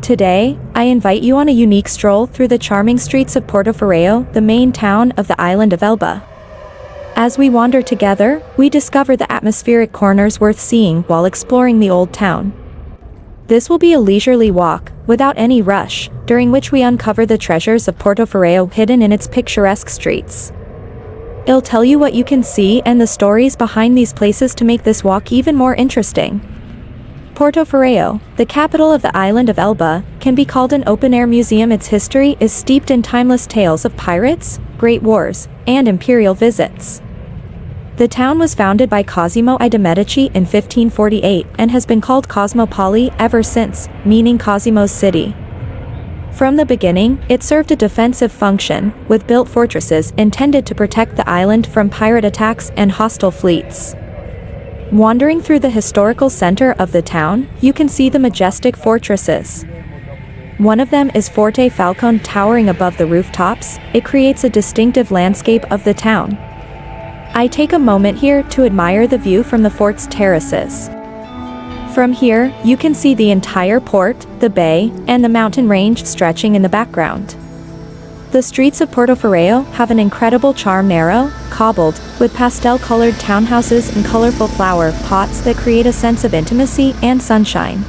Today, I invite you on a unique stroll through the charming streets of Portoferraio, the main town of the island of Elba. As we wander together, we discover the atmospheric corners worth seeing while exploring the old town. This will be a leisurely walk, without any rush, during which we uncover the treasures of Portoferraio hidden in its picturesque streets. I'll tell you what you can see and the stories behind these places to make this walk even more interesting. Portoferraio, the capital of the island of Elba, can be called an open-air museum. Its history is steeped in timeless tales of pirates, great wars, and imperial visits. The town was founded by Cosimo I de' Medici in 1548 and has been called Cosmopoli ever since, meaning Cosimo's city. From the beginning, it served a defensive function, with built fortresses intended to protect the island from pirate attacks and hostile fleets. Wandering through the historical center of the town, you can see the majestic fortresses. One of them is Forte Falcone, towering above the rooftops. It creates a distinctive landscape of the town. I take a moment here to admire the view from the fort's terraces. From here, you can see the entire port, the bay, and the mountain range stretching in the background. The streets of Portoferraio have an incredible charm, narrow, cobbled, with pastel-colored townhouses and colorful flower pots that create a sense of intimacy and sunshine.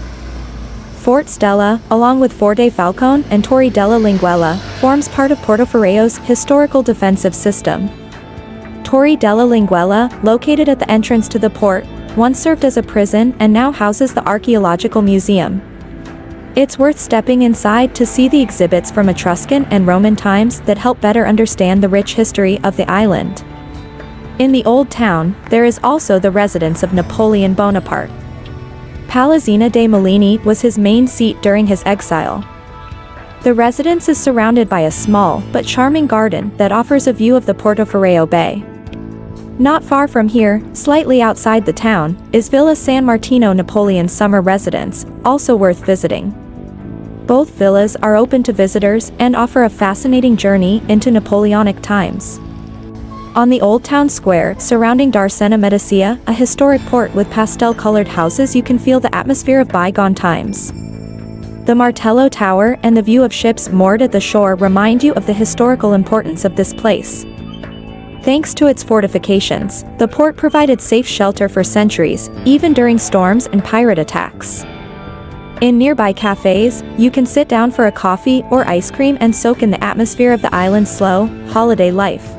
Fort Stella, along with Forte Falcone and Torre della Linguella, forms part of Portoferraio's historical defensive system. Torre della Linguella, located at the entrance to the port, once served as a prison and now houses the Archaeological Museum. It's worth stepping inside to see the exhibits from Etruscan and Roman times that help better understand the rich history of the island. In the old town, there is also the residence of Napoleon Bonaparte. Palazzina dei Mulini was his main seat during his exile. The residence is surrounded by a small but charming garden that offers a view of the Portoferraio Bay. Not far from here, slightly outside the town, is Villa San Martino, Napoleon's summer residence, also worth visiting. Both villas are open to visitors and offer a fascinating journey into Napoleonic times. On the Old Town Square, surrounding Darsena Medicia, a historic port with pastel-colored houses, you can feel the atmosphere of bygone times. The Martello Tower and the view of ships moored at the shore remind you of the historical importance of this place. Thanks to its fortifications, the port provided safe shelter for centuries, even during storms and pirate attacks. In nearby cafes, you can sit down for a coffee or ice cream and soak in the atmosphere of the island's slow, holiday life.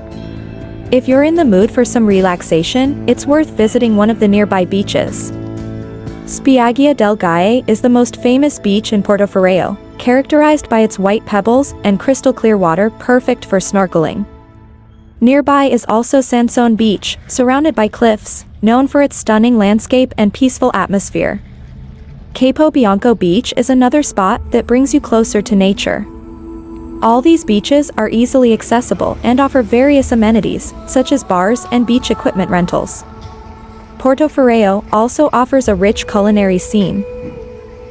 If you're in the mood for some relaxation, it's worth visiting one of the nearby beaches. Spiaggia del Gaie is the most famous beach in Portoferraio, characterized by its white pebbles and crystal-clear water, perfect for snorkeling. Nearby is also Sansone Beach, surrounded by cliffs, known for its stunning landscape and peaceful atmosphere. Capo Bianco Beach is another spot that brings you closer to nature. All these beaches are easily accessible and offer various amenities, such as bars and beach equipment rentals. Portoferraio also offers a rich culinary scene.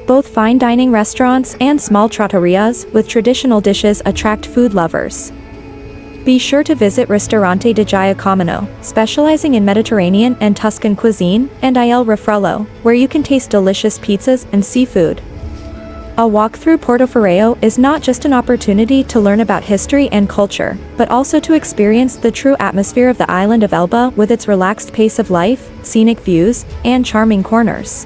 Both fine dining restaurants and small trattorias with traditional dishes attract food lovers. Be sure to visit Ristorante di Giacomo, specializing in Mediterranean and Tuscan cuisine, and Il Refrullo, where you can taste delicious pizzas and seafood. A walk through Portoferraio is not just an opportunity to learn about history and culture, but also to experience the true atmosphere of the island of Elba with its relaxed pace of life, scenic views, and charming corners.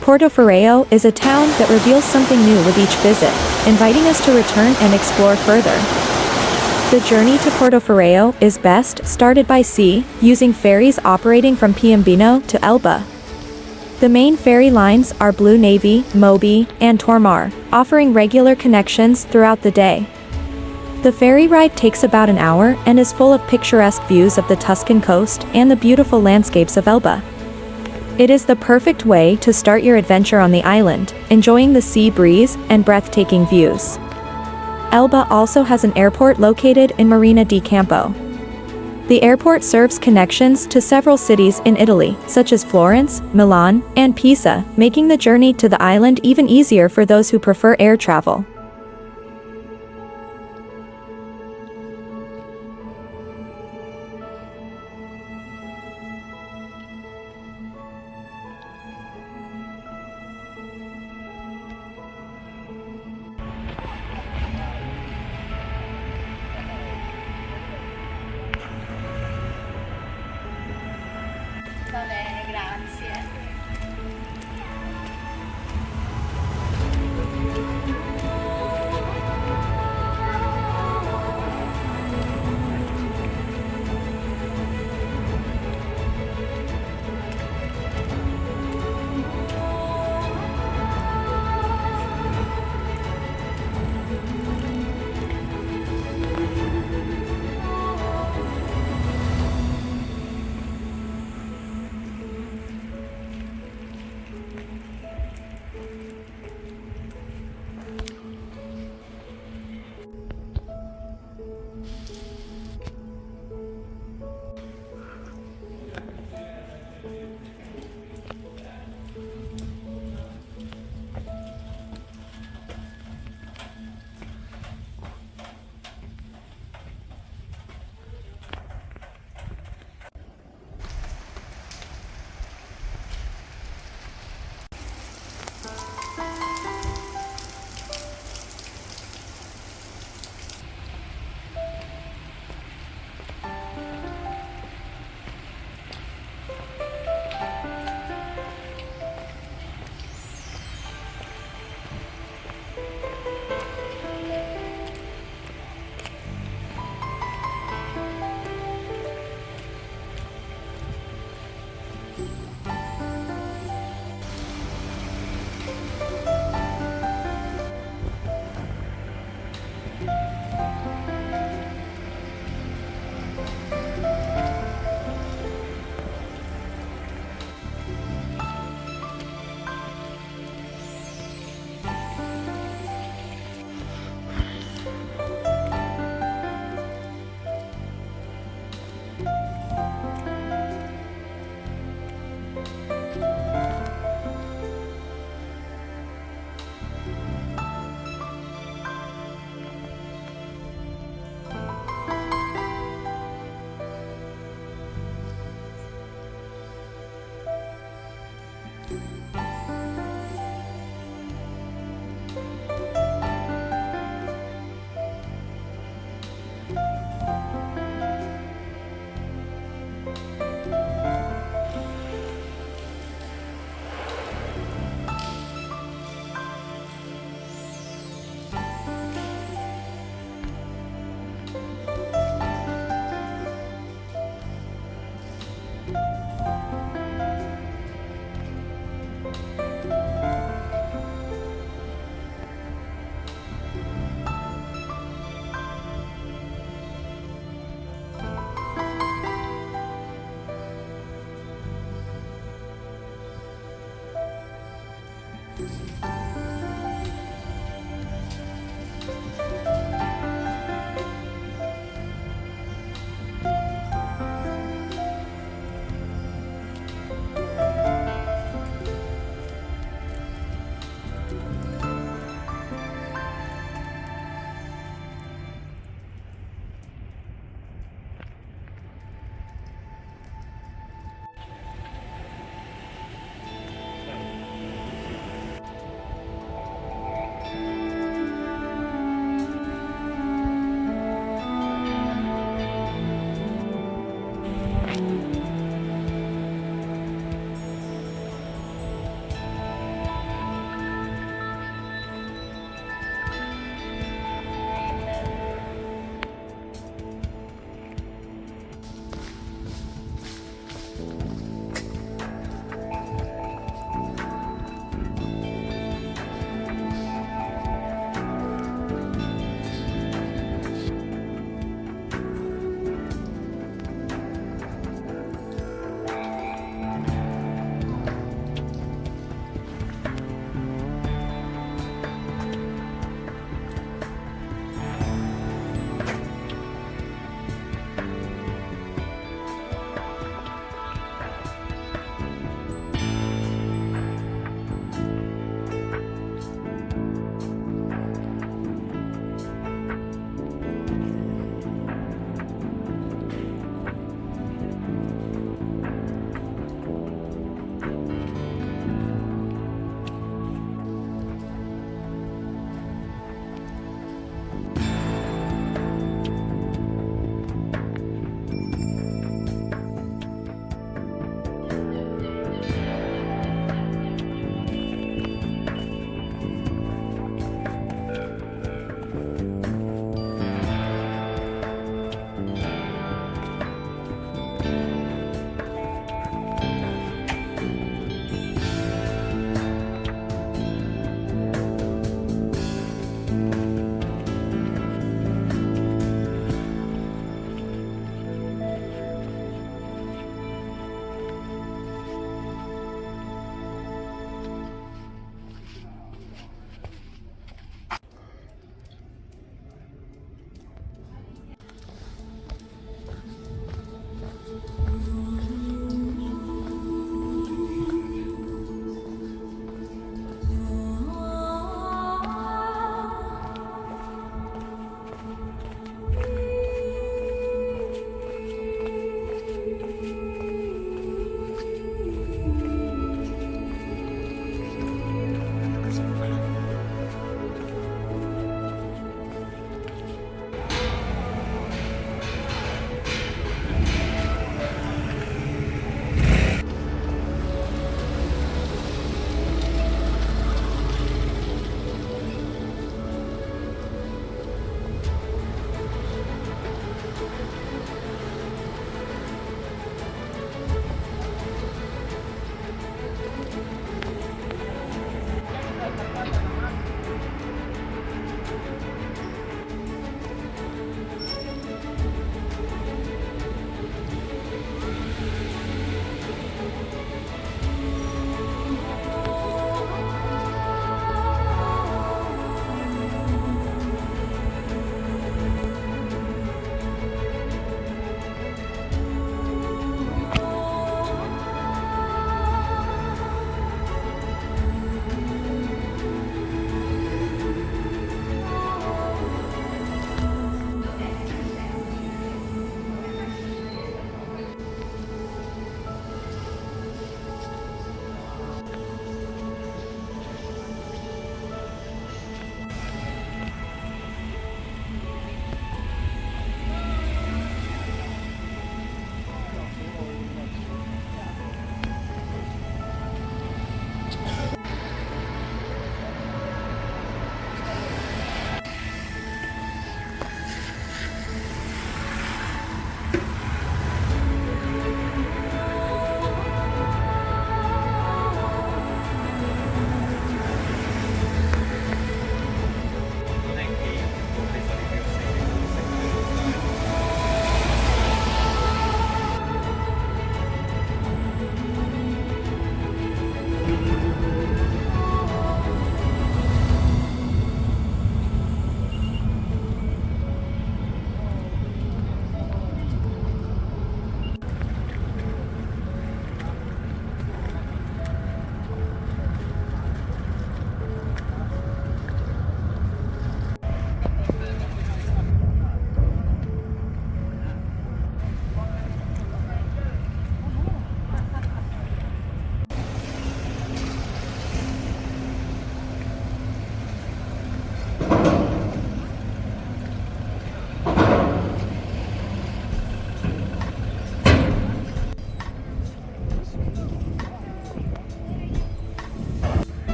Portoferraio is a town that reveals something new with each visit, inviting us to return and explore further. The journey to Portoferraio is best started by sea, using ferries operating from Piombino to Elba. The main ferry lines are Blue Navy, Moby, and Tormar, offering regular connections throughout the day. The ferry ride takes about an hour and is full of picturesque views of the Tuscan coast and the beautiful landscapes of Elba. It is the perfect way to start your adventure on the island, enjoying the sea breeze and breathtaking views. Elba also has an airport located in Marina di Campo. The airport serves connections to several cities in Italy, such as Florence, Milan, and Pisa, making the journey to the island even easier for those who prefer air travel. Va bene, grazie.